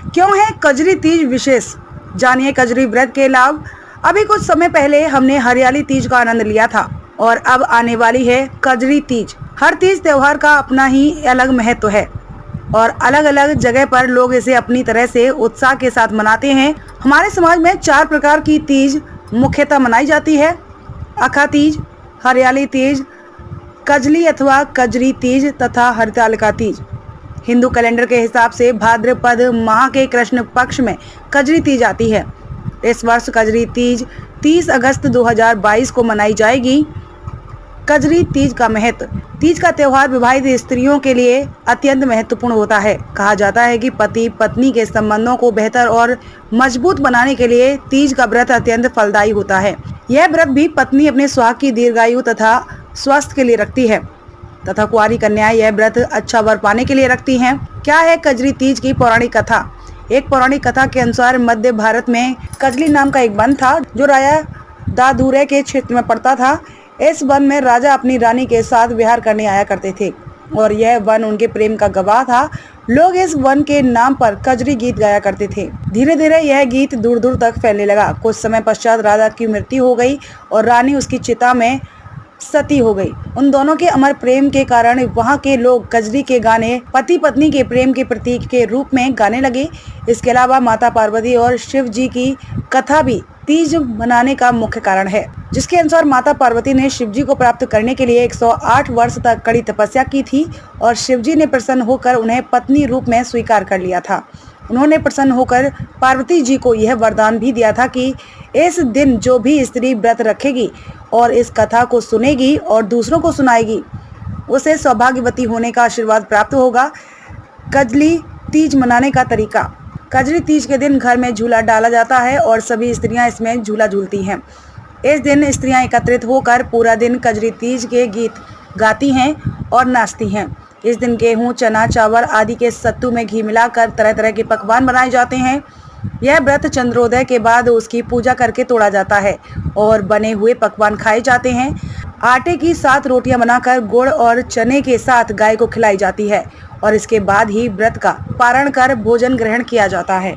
क्यों है कजरी तीज विशेष? जानिए कजरी व्रत के लाभ। अभी कुछ समय पहले हमने हरियाली तीज का आनंद लिया था और अब आने वाली है कजरी तीज। हर तीज त्योहार का अपना ही अलग महत्व है और अलग अलग जगह पर लोग इसे अपनी तरह से उत्साह के साथ मनाते हैं। हमारे समाज में 4 प्रकार की तीज मुख्यतः मनाई जाती है: अखा तीज, हरियाली तीज, कजली अथवा कजरी तीज तथा हरतालिका तीज। हिंदू कैलेंडर के हिसाब से भाद्रपद माह के कृष्ण पक्ष में कजरी तीज आती है। इस वर्ष कजरी तीज 30 अगस्त 2022 को मनाई जाएगी। कजरी तीज का महत्व। तीज का त्योहार विवाहित स्त्रियों के लिए अत्यंत महत्वपूर्ण होता है। कहा जाता है कि पति पत्नी के संबंधों को बेहतर और मजबूत बनाने के लिए तीज का व्रत अत्यंत फलदायी होता है। यह व्रत भी पत्नी अपने सुहाग की दीर्घायु तथा स्वास्थ्य के लिए रखती है तथा कुंवारी कन्याएं यह व्रत अच्छा वर पाने के लिए रखती हैं। क्या है कजरी तीज की पौराणिक कथा? एक पौराणिक कथा के अनुसार मध्य भारत में कजली नाम का एक वन था जो राजा दादूरे के क्षेत्र में पड़ता था। इस वन में राजा अपनी रानी के साथ विहार करने आया करते थे और यह वन उनके प्रेम का गवाह था। लोग इस वन के नाम पर कजरी गीत गाया करते थे। धीरे धीरे यह गीत दूर दूर तक फैलने लगा। कुछ समय पश्चात राजा की मृत्यु हो गई और रानी उसकी चिता में सती हो गई। उन दोनों के अमर प्रेम के कारण वहां के लोग कजरी के गाने पति पत्नी के प्रेम के प्रतीक के रूप में गाने लगे। इसके अलावा माता पार्वती और शिव जी की कथा भी तीज मनाने का मुख्य कारण है, जिसके अनुसार माता पार्वती ने शिव जी को प्राप्त करने के लिए 108 वर्ष तक कड़ी तपस्या की थी और शिव जी ने प्रसन्न होकर उन्हें पत्नी रूप में स्वीकार कर लिया था। उन्होंने प्रसन्न होकर पार्वती जी को यह वरदान भी दिया था कि इस दिन जो भी स्त्री व्रत रखेगी और इस कथा को सुनेगी और दूसरों को सुनाएगी, उसे सौभाग्यवती होने का आशीर्वाद प्राप्त होगा। कजली तीज मनाने का तरीका। कजरी तीज के दिन घर में झूला डाला जाता है और सभी स्त्रियां इसमें झूला झूलती हैं। इस दिन स्त्रियां एकत्रित होकर पूरा दिन कजरी तीज के गीत गाती हैं और नाचती हैं। इस दिन गेहूं, चना, चावल आदि के सत्तू में घी मिलाकर तरह तरह के पकवान बनाए जाते हैं। यह व्रत चंद्रोदय के बाद उसकी पूजा करके तोड़ा जाता है और बने हुए पकवान खाए जाते हैं। आटे की 7 रोटियां बनाकर गुड़ और चने के साथ गाय को खिलाई जाती है और इसके बाद ही व्रत का पारण कर भोजन ग्रहण किया जाता है।